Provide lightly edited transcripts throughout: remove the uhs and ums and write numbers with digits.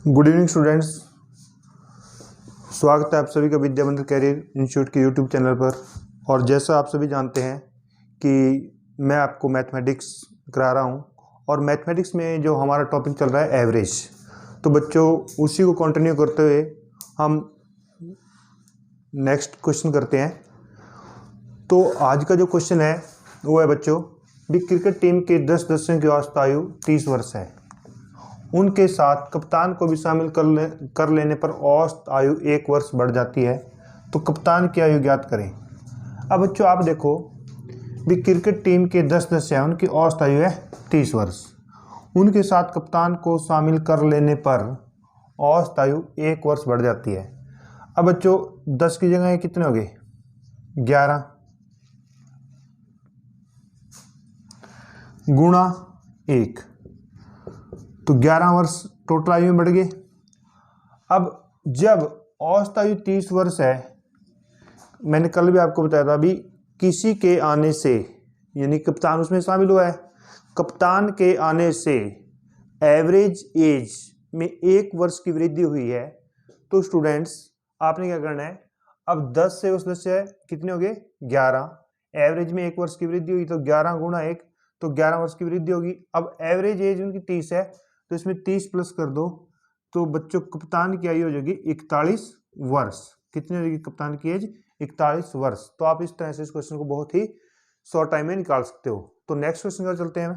Good evening students. स्वागत है आप सभी का विद्या मंदिर कैरियर इंस्टीट्यूट के यूट्यूब चैनल पर। और जैसा आप सभी जानते हैं कि मैं आपको मैथमेटिक्स करा रहा हूं और मैथमेटिक्स में जो हमारा टॉपिक चल रहा है एवरेज, तो बच्चों उसी को कंटिन्यू करते हुए हम नेक्स्ट क्वेश्चन करते हैं। तो आज का जो क्वेश्चन है वो है बच्चों, भी क्रिकेट टीम के 10 सदस्यों की औसत आयु 30 वर्ष है। उनके साथ कप्तान को भी शामिल कर लेने पर औसत आयु 1 वर्ष बढ़ जाती है। तो कप्तान की आयु ज्ञात करें। अब बच्चों आप देखो, भी क्रिकेट टीम के 10 सदस्य हैं, उनकी औसत आयु है 30 वर्ष। उनके साथ कप्तान को शामिल कर लेने पर औसत आयु 1 वर्ष बढ़ जाती है। अब बच्चों 10 की जगह कितने हो गए? 11 गुणा 1, तो 11 वर्ष टोटल आयु में बढ़ गए। अब जब औसत आयु 30 वर्ष है, मैंने कल भी आपको बताया था, अभी किसी के आने से, यानी कप्तान उसमें शामिल हुआ है, कप्तान के आने से एवरेज एज में 1 वर्ष की वृद्धि हुई है। तो स्टूडेंट्स आपने क्या करना है, अब 10 से उस 10 से कितने हो गए? 11। एवरेज में 1 वर्ष की वृद्धि हुई तो 11 गुणा 1, तो 11 वर्ष की वृद्धि होगी। अब एवरेज एज उनकी 30 है, तो इसमें 30 प्लस कर दो, तो बच्चों कप्तान की आयु हो जाएगी 41 वर्ष। कितनी हो जाएगी कप्तान की एज? 41 वर्ष। तो आप इस तरह से इस क्वेश्चन को बहुत ही शॉर्ट टाइम में निकाल सकते हो। तो नेक्स्ट क्वेश्चन पर चलते हैं।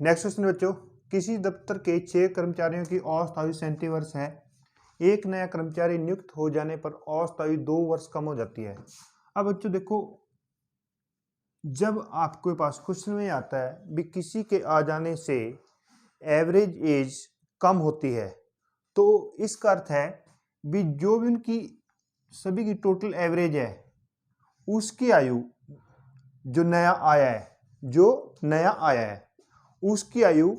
नेक्स्ट क्वेश्चन बच्चों, किसी दफ्तर के 6 कर्मचारियों की औसत आयु 37 वर्ष है। एक नया कर्मचारी नियुक्त हो जाने पर औसत आयु 2 वर्ष कम हो जाती है। अब बच्चों देखो, जब आपके पास क्वेश्चन में आता है भी किसी के आ जाने से एवरेज एज कम होती है, तो इसका अर्थ है भी जो भी उनकी सभी की टोटल एवरेज है, उसकी आयु जो नया आया है उसकी आयु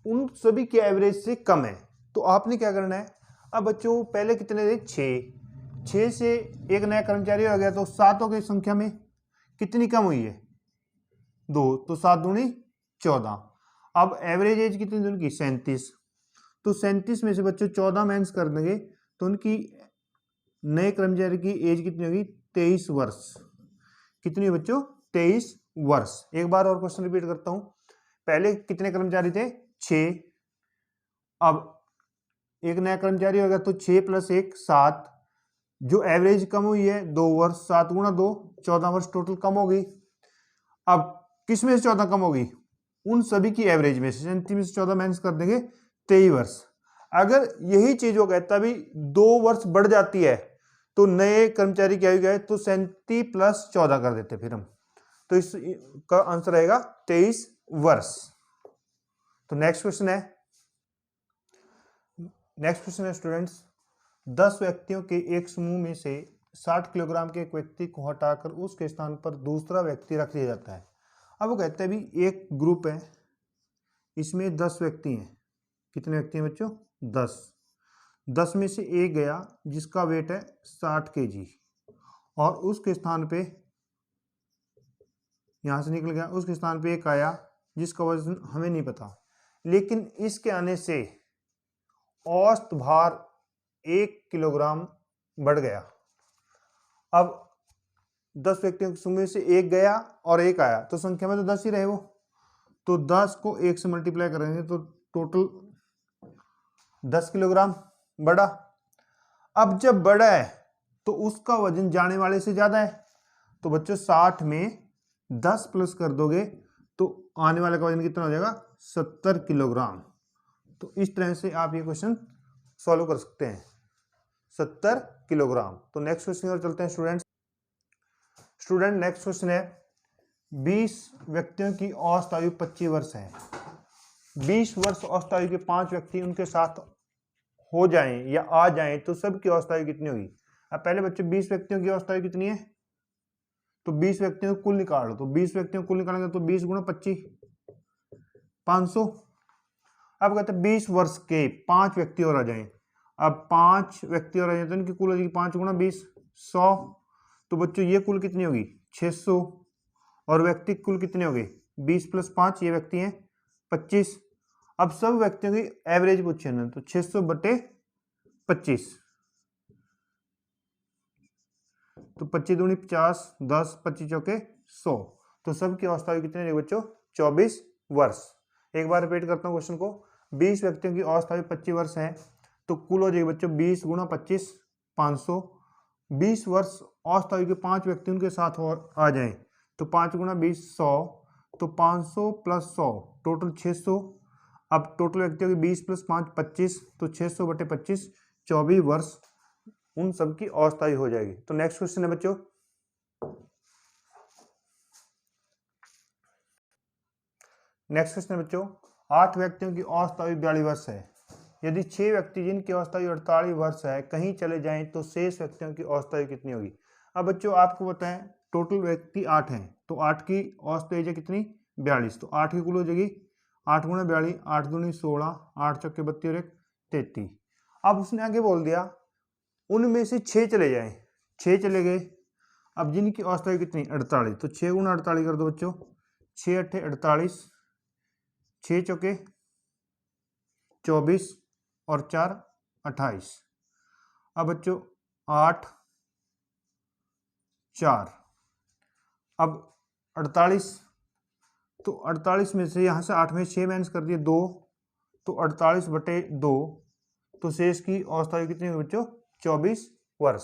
उन सभी के एवरेज से कम है। तो आपने क्या करना है, अब बच्चों पहले कितने थे? 6 से एक नया कर्मचारी हो गया, तो 7 की संख्या में कितनी कम हुई है? 2, तो 7 दूनी 14। अब एवरेज एज कितनी थी उनकी? 37। तो 37 में से बच्चों 14 माइनस कर देंगे तो उनकी नए कर्मचारी की एज कितनी होगी? 23 वर्ष। कितनी बच्चों? 23 वर्ष। एक बार और क्वेश्चन रिपीट करता हूं, पहले कितने कर्मचारी थे? 6। अब एक नया कर्मचारी हो गया तो 6 प्लस 1 7, जो एवरेज कम हुई है 2 वर्ष। 7 गुणा 2 14 वर्ष टोटल कम हो गई। अब किस में से 14 कम होगी? उन सभी की एवरेज में से 37 में से 14 माइनस कर देंगे, 23 वर्ष। अगर यही चीज हो गया तभी 2 वर्ष बढ़ जाती है, तो नए कर्मचारी की आयु क्या है? तो 37 प्लस 14 कर देते फिर हम, तो इसका आंसर रहेगा 23 वर्ष। तो नेक्स्ट क्वेश्चन है स्टूडेंट्स, 10 व्यक्तियों के एक समूह में से 60 किलोग्राम के एक व्यक्ति को हटाकर उसके स्थान पर दूसरा व्यक्ति रख दिया जाता है। अब वो कहते हैं भी एक ग्रुप है, इसमें 10 व्यक्ति हैं। कितने व्यक्ति हैं बच्चों? 10 में से एक गया जिसका वेट है 60 kg, और उसके स्थान पे, यहां से निकल गया, उसके स्थान पे एक आया जिसका वजन हमें नहीं पता, लेकिन इसके आने से औसत भार 1 किलोग्राम बढ़ गया। अब 10 व्यक्तियों के समूह से एक गया और एक आया, तो संख्या में तो 10 ही रहे वो, तो 10 को 1 से मल्टीप्लाई करेंगे तो टोटल 10 किलोग्राम बढ़ा। अब जब बढ़ा है तो उसका वजन जाने वाले से ज्यादा है, तो बच्चों 60 में 10 प्लस कर दोगे तो आने वाले का वजन कितना हो जाएगा? 70 किलोग्राम। तो इस तरह से आप ये क्वेश्चन सॉल्व कर सकते हैं, 70 किलोग्राम। तो नेक्स्ट क्वेश्चन और चलते हैं स्टूडेंट नेक्स्ट क्वेश्चन है, 20 व्यक्तियों की औसत आयु 25 वर्ष है। 20 वर्ष औसत आयु के 5 व्यक्ति उनके साथ हो जाएं या आ जाएं तो सबकी औसत आयु कितनी होगी? अब पहले बच्चों 20 व्यक्तियों की औसत आयु कितनी है? तो 20 व्यक्तियों को कुल निकाल लो, तो 20 व्यक्तियों को कुल निकालेंगे तो 20 गुणा 25 500। अब कहते हैं 20 वर्ष के 5 व्यक्ति और आ जाएं। अब 5 व्यक्ति और आ जाए तो इनकी कुल हो जाएगी 5 गुणा 20 100। तो बच्चों ये कुल कितनी होगी? 600। और व्यक्ति कुल कितने हो गए? 20 प्लस 5, ये व्यक्ति हैं 25। अब सब व्यक्तियों की एवरेज पूछे ना, तो 600/25, तो 25 दूनी 50, 10, 25 चौके 100, तो सबकी अवस्था आयु कितनी रहेगी बच्चों? 24 वर्ष। एक बार रिपीट करता हूँ क्वेश्चन को, 20 व्यक्तियों की अवस्था आयु 25 वर्ष है, तो कुल हो जाएगी बच्चों 20 × 25 500। 20 वर्ष अवस्था आयु के 5 व्यक्ति उनके साथ और आ जाएं, तो 5 × 20 100, तो 500 + 100 टोटल 600। अब टोटल व्यक्तियों की 20 + 5 25, तो 600/25 24 वर्ष उन सब की अवस्था आयु हो जाएगी। तो नेक्स्ट क्वेश्चन है बच्चों, नेक्स्ट क्वेश्चन है बच्चों, 8 व्यक्तियों की अवस्था आयु 42 वर्ष है। यदि 6 व्यक्ति जिनकी अवस्था आयु 48 वर्ष है कहीं चले जाएं तो शेष व्यक्तियों की अवस्था आयु कितनी होगी? अब बच्चों आपको बताएं, टोटल व्यक्ति 8 हैं, तो 8 की अवस्था आयु कितनी? 42, तो 8 की कुल हो जाएगी 8 × 42, 8 दूनी 16, 8 चौके 32 और 1 33। अब उसने आगे बोल दिया उनमें से 6 चले जाएं, 6 चले गए। अब जिनकी अवस्था आयु कितनी? 48, तो 6 × 48 कर दो बच्चों, 6 × 8 = 48, 6 चौके 24 और 4 28। अब बच्चों 8 4, अब 48, तो 48 में से यहाँ से 8 में 6 माइनस कर दिए 2, तो 48/2, तो शेष की अवस्था आयु कितनी होगी बच्चों? 24 वर्ष।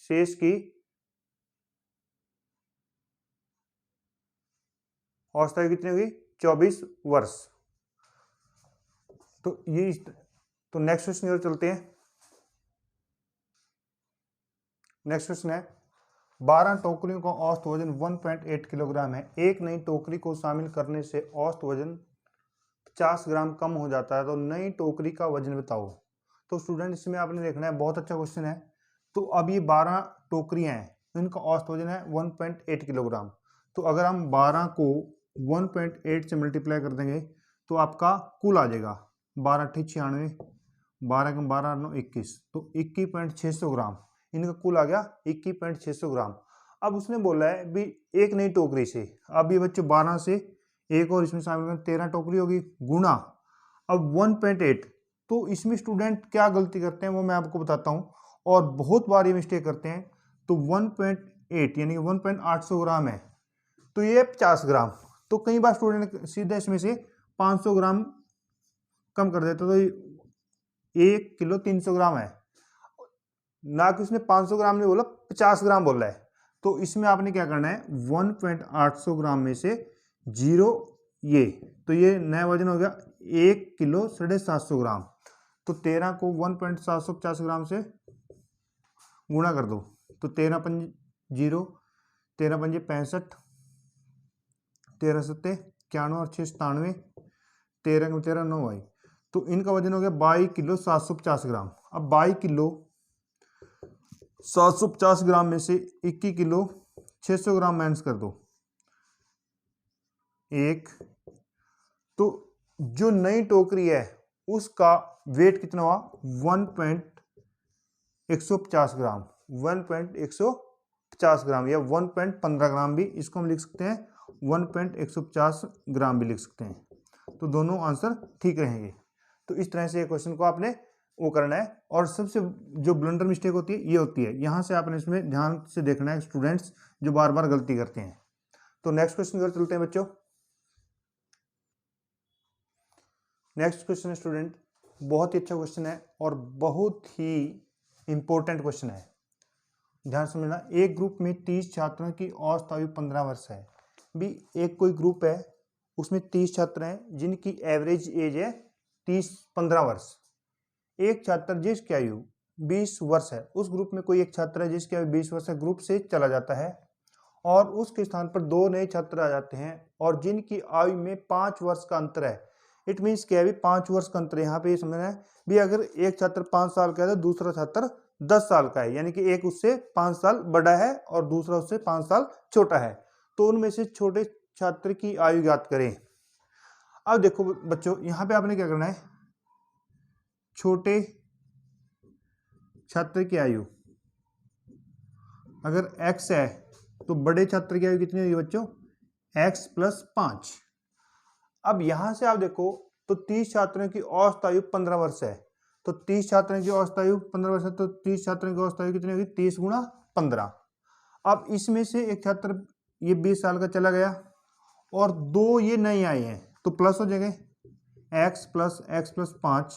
शेष की अवस्था आयु कितनी होगी? 24 वर्ष। तो ये तो नेक्स्ट क्वेश्चन की ओर चलते हैं। नेक्स्ट क्वेश्चन है, 12 टोकरियों का औसत वजन 1.8 किलोग्राम है। एक नई टोकरी को शामिल करने से औसत वजन 50 ग्राम कम हो जाता है, तो नई टोकरी का वजन बताओ। तो स्टूडेंट इसमें आपने देखना है, बहुत अच्छा क्वेश्चन है। तो अब ये 12 टोकरियां हैं, इनका औसत वजन है 1.8 किलोग्राम। तो अगर हम 12 को 1.8 से मल्टीप्लाई कर देंगे तो आपका कुल आ जाएगा 12 × 96, 12 × 12 = 21, तो 21.600 ग्राम इनका कुल आ गया 21.600 ग्राम। अब उसने बोला है भी एक नई टोकरी से, अब ये बच्चों 12 से एक और इसमें शामिल कर 13 टोकरी होगी गुणा अब 1.8। तो इसमें स्टूडेंट क्या गलती करते हैं वो मैं आपको बताता हूँ, और बहुत बार ये मिस्टेक करते हैं। तो 1.8 यानी 1.800 ग्राम है, तो ये 50 ग्राम। तो कई बार स्टूडेंट सीधा इसमें से 500 ग्राम कम कर देता, तो 1 किलो 300 ग्राम है ना, कि उसने 500 ग्राम नहीं बोला, 50 ग्राम बोला है। तो इसमें आपने क्या करना है, 1.800 ग्राम में से 0 ये, तो ये नया वजन हो गया 1 किलो 750 ग्राम। तो 13 को 1.750 ग्राम से गुणा कर दो, तो 13 × 5 0, 13 × 5 65, 13 × 7 91 और 6 97, 13 × 13 9 आई। तो इनका वजन हो गया 22 किलो 750 ग्राम। अब 22 किलो 750 ग्राम में से 21 किलो 600 ग्राम माइनस कर दो 1, तो जो नई टोकरी है उसका वेट कितना हुआ 1.150 ग्राम, 1.150 ग्राम या 1.15 ग्राम भी इसको हम लिख सकते हैं, 1.150 ग्राम भी लिख सकते हैं। तो दोनों आंसर ठीक रहेंगे। तो इस तरह से ये क्वेश्चन को आपने वो करना है। और सबसे जो ब्लंडर मिस्टेक होती है ये होती है, यहाँ से आपने इसमें ध्यान से देखना है स्टूडेंट्स जो बार बार गलती करते हैं। तो नेक्स्ट क्वेश्चन की ओर चलते हैं बच्चों। नेक्स्ट क्वेश्चन है स्टूडेंट, बहुत ही अच्छा क्वेश्चन है और बहुत ही इंपॉर्टेंट क्वेश्चन है, ध्यान समझना। एक ग्रुप में 30 छात्रों की औसत आयु 15 वर्ष है। भी एक कोई ग्रुप है उसमें 30 छात्र हैं जिनकी एवरेज एज है 15 वर्ष। एक छात्र जिसकी आयु 20 वर्ष है, उस ग्रुप में कोई एक छात्र है जिसकी आयु 20 वर्ष है, ग्रुप से चला जाता है और उसके स्थान पर 2 नए छात्र आ जाते हैं और जिनकी आयु में 5 वर्ष का अंतर है। इट मीन्स क्या है, 5 वर्ष का अंतर। यहाँ पे ये समझना है भी अगर एक छात्र 5 साल का है तो दूसरा छात्र 10 साल का है, यानी कि एक उससे 5 साल बड़ा है और दूसरा उससे 5 साल छोटा है। तो उनमें से छोटे छात्र की आयु ज्ञात करें। अब देखो बच्चों, यहाँ पे आपने क्या करना है, छोटे छात्र की आयु अगर x है तो बड़े छात्र की आयु कितनी होगी बच्चों, x + 5। अब यहां से आप देखो तो 30 छात्रों की औसत आयु 15 वर्ष है। तो 30 छात्रों की औसत आयु 15 वर्ष है, तो 30 छात्रों की औसत आयु कितनी होगी? 30 गुणा 15। अब इसमें से एक छात्र ये 20 साल का चला गया और 2 ये नहीं आए हैं, तो प्लस हो जाएंगे x प्लस 5।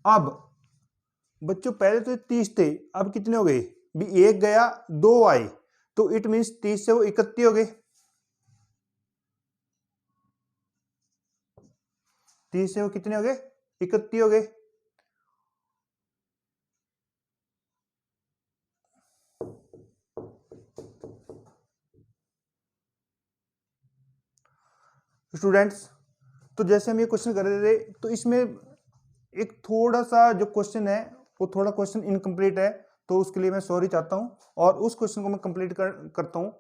अब बच्चों पहले तो 30 थे, अब कितने हो गए? भी एक गया 2 आए, तो इट मीन्स 30 से वो 31 हो गए। 30 से वो कितने हो गए? 31 हो गए। स्टूडेंट्स, तो जैसे हम ये क्वेश्चन कर रहे थे, तो इसमें एक थोड़ा सा जो क्वेश्चन है वो थोड़ा क्वेश्चन इनकम्प्लीट है, तो उसके लिए मैं सॉरी चाहता हूं और उस क्वेश्चन को मैं कंप्लीट करता हूं।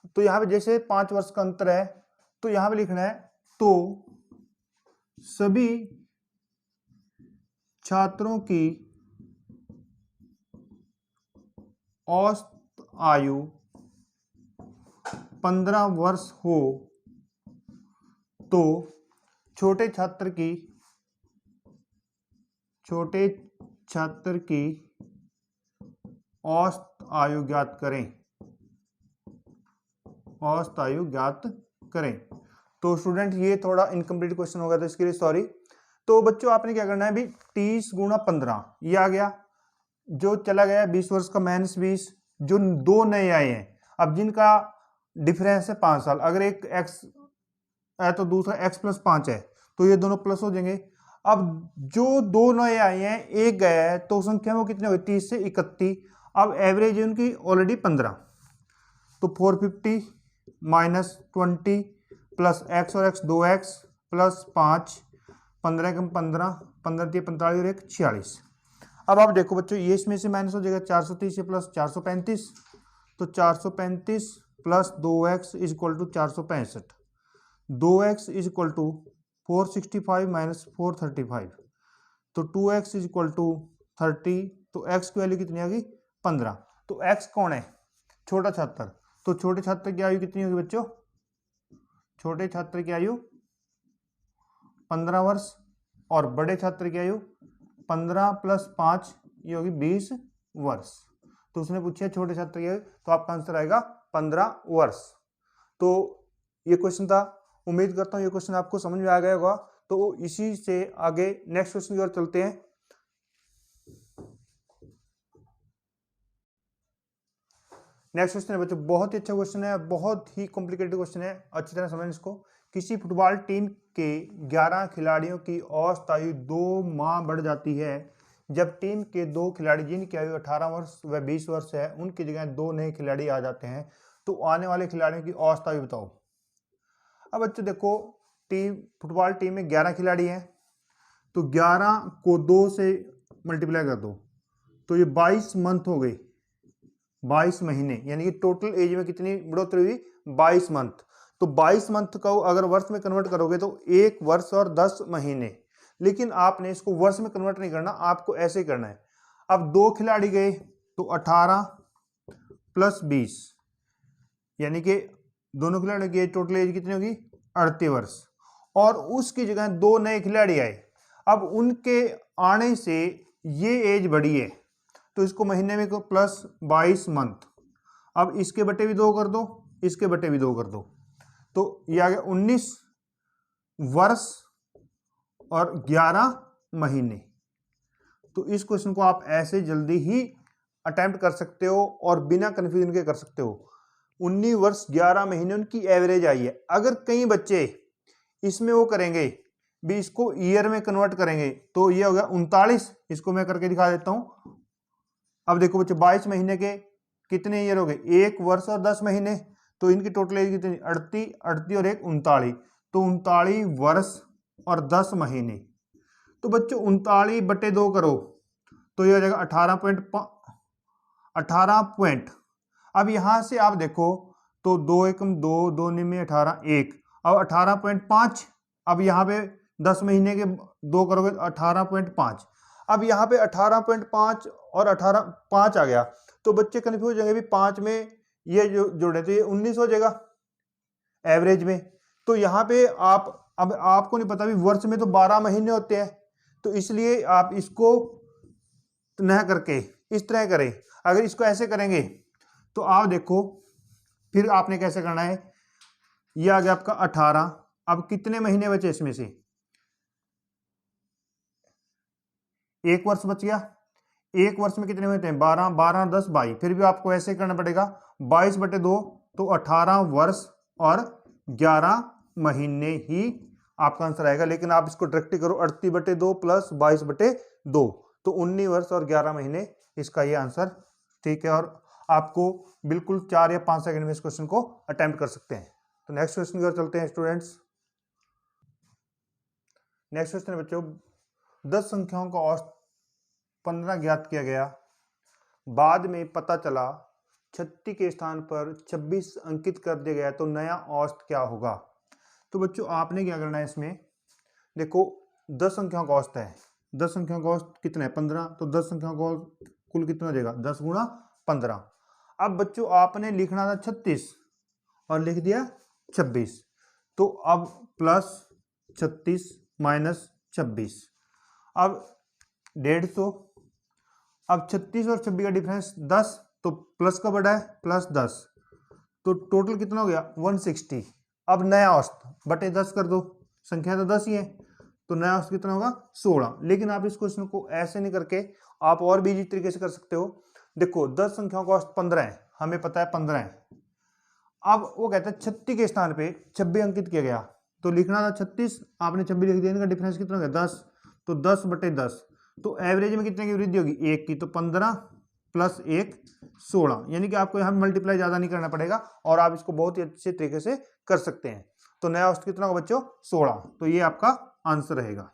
तो यहाँ पे जैसे 5 वर्ष का अंतर है, तो यहाँ पे लिखना है तो सभी छात्रों की औसत आयु 15 वर्ष हो तो छोटे छात्र की औसत आयु ज्ञात करें। औसत आयु ज्ञात करें। तो स्टूडेंट ये थोड़ा इनकम्प्लीट क्वेश्चन होगा, तो इसके लिए सॉरी। तो बच्चों आपने क्या करना है भी 30 गुणा 15 ये आ गया, जो चला गया 20 वर्ष का -20, जो 2 नए आए हैं, अब जिनका डिफरेंस है 5 साल, अगर एक x है तो दूसरा x प्लस 5 है, तो ये दोनों प्लस हो जाएंगे। अब जो 2 नए आए हैं, एक गया है, तो संख्या में कितने हो गए? 30 से 31। अब एवरेज है उनकी ऑलरेडी 15, तो 450 माइनस 20 प्लस x और x 2x प्लस 5, 15 कम 15, 15 दिए 45 और 1 46। अब आप देखो बच्चों, ये इसमें से माइनस हो जाएगा 430 प्लस 435, तो 435 plus 2x is equal to 465, 2x is equal to 465 minus 435, तो 2x इज इक्वल टू 30, तो x की वैल्यू कितनी आ गई? 15। तो x कौन है? छोटा छात्र। तो छोटे छात्र की आयु कितनी होगी बच्चों? छोटे छात्र की आयु 15 वर्ष और बड़े छात्र की आयु 15 प्लस 5 ये होगी 20 वर्ष। तो उसने पूछा छोटे छात्र की आयु, तो आपका आंसर आएगा 15 वर्ष। तो ये क्वेश्चन था, उम्मीद करता हूँ ये क्वेश्चन आपको समझ में आ गया होगा। तो इसी से आगे नेक्स्ट क्वेश्चन की ओर चलते हैं। नेक्स्ट क्वेश्चन है बच्चों, बहुत ही अच्छा क्वेश्चन है, बहुत ही कॉम्प्लिकेटेड क्वेश्चन है, अच्छी तरह समझें इसको। किसी फुटबॉल टीम के 11 खिलाड़ियों की औसत आयु 2 माह बढ़ जाती है जब टीम के 2 खिलाड़ी जिनकी आयु 18 वर्ष व 20 वर्ष है उनकी जगह 2 नए खिलाड़ी आ जाते हैं, तो आने वाले खिलाड़ियों की औसत आयु बताओ। अब बच्चों देखो, फुटबॉल टीम में 11 खिलाड़ी हैं, तो 11 को 2 से मल्टीप्लाई कर दो, तो ये 22 मंथ हो गई, 22 महीने, यानी कि टोटल एज में कितनी बढ़ोतरी हुई? 22 मंथ। तो 22 मंथ को अगर वर्ष में कन्वर्ट करोगे तो 1 वर्ष और 10 महीने, लेकिन आपने इसको वर्ष में कन्वर्ट नहीं करना, आपको ऐसे ही करना है। अब 2 खिलाड़ी गए तो 18 प्लस 20, यानी कि दोनों खिलाड़ियों की टोटल एज कितनी होगी? 38 वर्ष, और उसकी जगह 2 नए खिलाड़ी आए। अब उनके आने से ये एज बढ़ी है, तो इसको महीने में प्लस 22 मंथ। अब इसके बटे भी 2 कर दो, इसके बटे भी 2 कर दो, तो ये आ गया 19 वर्ष और 11 महीने। तो इस क्वेश्चन को आप ऐसे जल्दी ही अटेम्प्ट कर सकते हो और बिना कंफ्यूजन के कर सकते हो। 19 वर्ष 11 महीने उनकी एवरेज आई है। अगर कई बच्चे इसमें वो करेंगे भी, इसको ईयर में कन्वर्ट करेंगे, तो ये हो गया 39। इसको मैं करके दिखा देता हूं। अब देखो बच्चों, 22 महीने के कितने ईयर हो गए? 1 वर्ष और 10 महीने, तो इनकी टोटल एज कितनी? 38 और 1 39, तो 39 वर्ष और 10 महीने। तो बच्चों 39 बटे 2 करो, तो ये हो जाएगा 18 पॉइंट। अब यहां से आप देखो तो 2 एकम 2, 2 निमे 18, 1, अब 18.5। अब यहाँ पे 10 महीने के 2 करोगे तो 18.5। अब यहाँ पे 18.5 और 18.5 आ गया, तो बच्चे कन्फ्यूज हो जाएंगे भी 5 में ये जो जोड़े तो ये 19 हो जाएगा एवरेज में। तो यहाँ पे आप अब आपको नहीं पता भी वर्ष में तो 12 महीने होते हैं, तो इसलिए आप इसको न करके इस तरह करें। अगर इसको ऐसे करेंगे तो आप देखो फिर आपने कैसे करना है। ये आ गया आपका 18। अब कितने महीने बचे इसमें से, एक वर्ष बच गया। एक वर्ष में कितने होते हैं 12, 12 10 22। फिर भी आपको ऐसे करना पड़ेगा 22/2, तो 18 वर्ष और 11 महीने ही आपका आंसर आएगा। लेकिन आप इसको डायरेक्टली करो 38/2 प्लस 22/2, तो 19 वर्ष और 11 महीने इसका ये आंसर। ठीक है, और आपको बिल्कुल 4 या 5 सेकंड में इस क्वेश्चन को अटेम्प्ट कर सकते हैं। तो नेक्स्ट क्वेश्चन की ओर चलते हैं स्टूडेंट्स। नेक्स्ट क्वेश्चन है बच्चों, 10 संख्याओं का औसत 15 ज्ञात किया गया, बाद में पता चला 36 के स्थान पर 26 अंकित कर दिया गया, तो नया औसत क्या होगा। तो बच्चों आपने क्या करना है इसमें, देखो 10 संख्याओं का औसत है, 10 संख्याओं का औसत कितना है 15, तो 10 संख्याओं का कुल कितना हो जाएगा 10 गुणा 15। अब बच्चों आपने लिखना था 36 और लिख दिया 26, तो अब प्लस 36 माइनस 26, अब 150। अब 36 और 26 का डिफरेंस 10, तो प्लस का बड़ा है प्लस 10, तो टोटल कितना हो गया 160। अब नया औसत बटे 10 कर दो, संख्या तो 10 ही है, तो नया औसत कितना होगा 16। लेकिन आप इस क्वेश्चन को ऐसे नहीं करके आप और भी इजी तरीके से कर सकते हो। देखो 10 संख्याओं का औसत 15 है, हमें पता है 15 है। अब वो कहता है 36 के स्थान पे 26 अंकित किया गया, तो लिखना था 36, आपने 26 लिख दिया, इनका डिफरेंस कितना हो गया 10, तो 10/10, तो एवरेज में कितने की वृद्धि होगी 1 की, तो 15 प्लस 1 16, यानी कि आपको यहाँ मल्टीप्लाई ज्यादा नहीं करना पड़ेगा और आप इसको बहुत ही अच्छे तरीके से कर सकते हैं। तो नया औसत कितना होगा बच्चों 16, तो ये आपका आंसर रहेगा।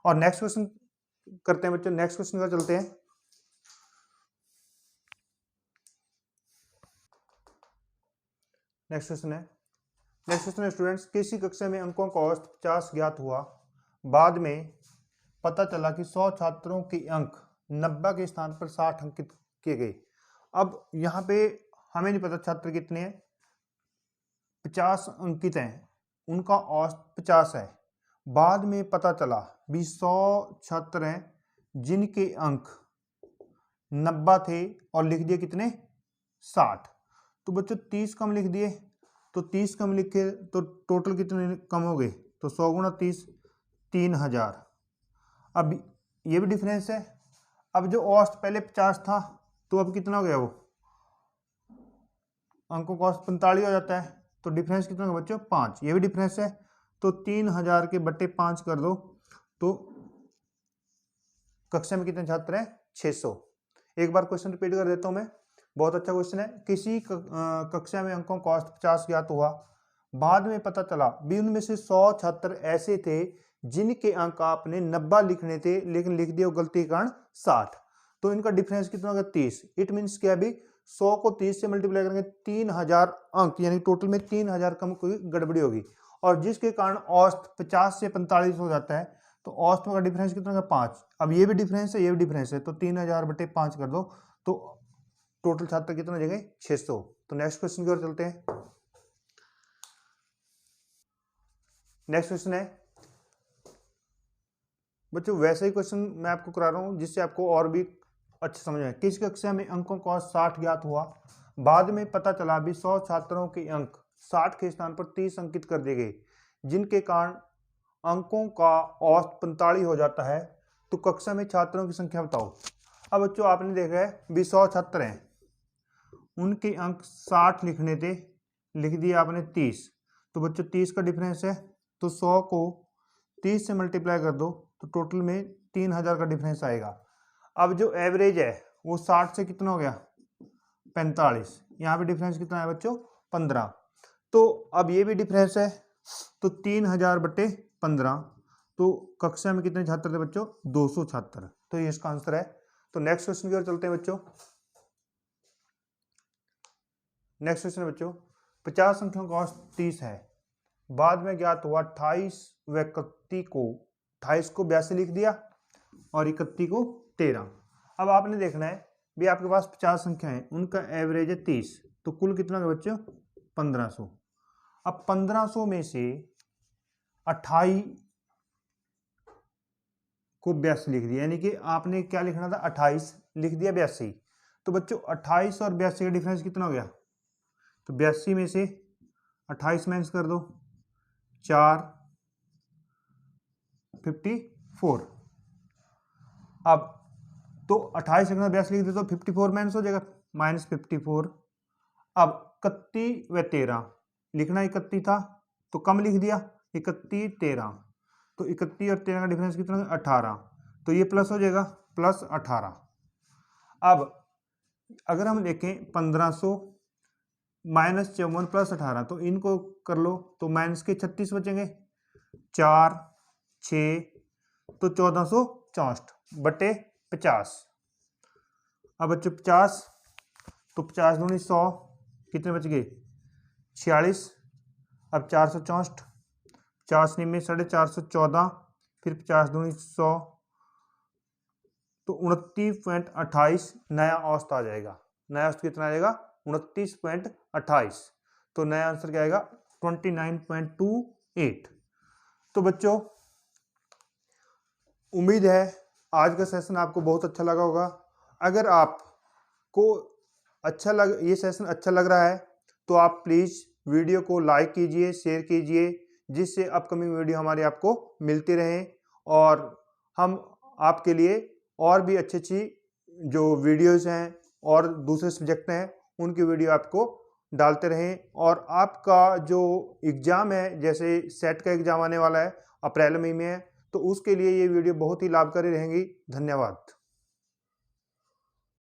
और नेक्स्ट क्वेश्चन करते हैं बच्चों, नेक्स्ट क्वेश्चन का चलते हैं। नेक्स्ट क्वेश्चन है स्टूडेंट्स, किसी कक्षा में अंकों का औसत 50 ज्ञात हुआ, बाद में पता चला कि 100 छात्रों के अंक 90 के स्थान पर 60 अंकित किए गए। अब यहाँ पे हमें नहीं पता छात्र कितने हैं, 50 अंकित हैं, उनका औसत 50 है। बाद में पता चला भी 100 छात्र हैं जिनके अंक 90 थे और लिख दिए कितने 60, तो बच्चों 30 कम लिख दिए, तो 30 कम लिखे तो टोटल कितने कम हो गए, तो 100 गुणा 30 3000। अब ये भी डिफरेंस है। अब जो औसत पहले 50 था, तो अब कितना हो गया, वो अंकों का औसत 45 हो जाता है, तो डिफरेंस कितना होगा बच्चों 5, ये भी डिफरेंस है, तो 3000 के बट्टे 5 कर दो, तो कक्षा में कितने छात्र हैं 600। एक बार क्वेश्चन रिपीट कर देता हूं मैं, बहुत अच्छा क्वेश्चन है। किसी कक्षा में अंकों का औसत 50 ज्ञात हुआ, बाद में पता चला भी उनमें से 100 छात्र ऐसे थे जिनके अंक आपने 90 लिखने थे लेकिन लिख दिए गलती के कारण 60, तो इनका डिफरेंस कितना होगा 30। इट मीन्स क्या, भी 100 को 30 से मल्टीप्लाई करेंगे 3000 अंक, यानी टोटल में 3000 कम कोई गड़बड़ी होगी, और जिसके कारण औसत 50 से 45 हो जाता है, तो औसत का डिफरेंस कितना होगा 5। अब ये भी डिफरेंस है, ये भी डिफरेंस है, तो 3000/5 कर दो, तो टोटल छात्र कितना हो जाएंगे 600। तो नेक्स्ट क्वेश्चन की ओर चलते हैं। नेक्स्ट क्वेश्चन है बच्चों, वैसे ही क्वेश्चन मैं आपको करा रहा हूं जिससे आपको और भी अच्छा समझ आए। किस कक्षा में अंकों का 60 ज्ञात हुआ, बाद में पता चला भी 100 छात्रों के अंक 60 के स्थान पर 30 अंकित कर दिए गए, जिनके कारण अंकों का औसत 45 हो जाता है, तो कक्षा में छात्रों की संख्या बताओ। अब बच्चों आपने देखा है भी 100 छात्र हैं, उनके अंक 60 लिखने थे, लिख दिए आपने 30, तो बच्चों 30 का डिफरेंस है, तो 100 को 30 से मल्टीप्लाई कर दो, तो टोटल में 3000 का डिफरेंस आएगा। अब जो एवरेज है वो 60 से कितना हो गया 45, यहाँ पे डिफरेंस कितना है बच्चों 15, तो अब ये भी डिफरेंस है, तो 3000/15, तो कक्षा में कितने छात्र थे बच्चों 200 छात्र, तो ये इसका आंसर है। तो नेक्स्ट क्वेश्चन की ओर चलते हैं बच्चों। नेक्स्ट क्वेश्चन है बच्चों, 50 संख्याओं का औसत 30 है, बाद में ज्ञात हुआ 28 व 31 को 28 को 82 लिख दिया और 31 को 13। अब आपने देखना है भी आपके पास 50 संख्या है, उनका एवरेज है 30, तो कुल कितना है बच्चों 1500। अब 1500 में से 28 को 82 लिख दिया, यानी कि आपने क्या लिखना था 28 लिख दिया 82। तो बच्चों 28 और 82 का डिफरेंस कितना हो गया, तो 82 में से 28 माइनस कर दो 4 54। अब तो 28 लिखना 82 लिख दे तो 54 माइनस हो जाएगा माइनस 54। अब 31 व 13 लिखना 31 था तो कम लिख दिया 31 13, तो 31 और 13 का डिफरेंस कितना 18, तो ये प्लस हो जाएगा प्लस 18। अब अगर हम देखें 1500 माइनस 54 प्लस 18, तो इनको कर लो तो माइनस के 36 बचेंगे 4 6, तो 1464 बटे 50। अब बच्चों 50, तो 50 दूनी 100, कितने बच गए 46। अब 464, 50 में 414, फिर 50 दूनी 100, तो 29.28 नया औसत आ जाएगा। नया औसत कितना आ जाएगा 29.28, तो नया आंसर क्या आएगा 29.28। तो बच्चों उम्मीद है आज का सेशन आपको बहुत अच्छा लगा होगा। अगर आपको ये सेशन अच्छा लग रहा है तो आप प्लीज़ वीडियो को लाइक कीजिए, शेयर कीजिए, जिससे अपकमिंग वीडियो हमारी आपको मिलती रहें और हम आपके लिए और भी अच्छी जो वीडियोस हैं और दूसरे सब्जेक्ट हैं उनकी वीडियो आपको डालते रहें। और आपका जो एग्ज़ाम है, जैसे सेट का एग्ज़ाम आने वाला है अप्रैल मई में है, तो उसके लिए ये वीडियो बहुत ही लाभकारी रहेंगी। धन्यवाद।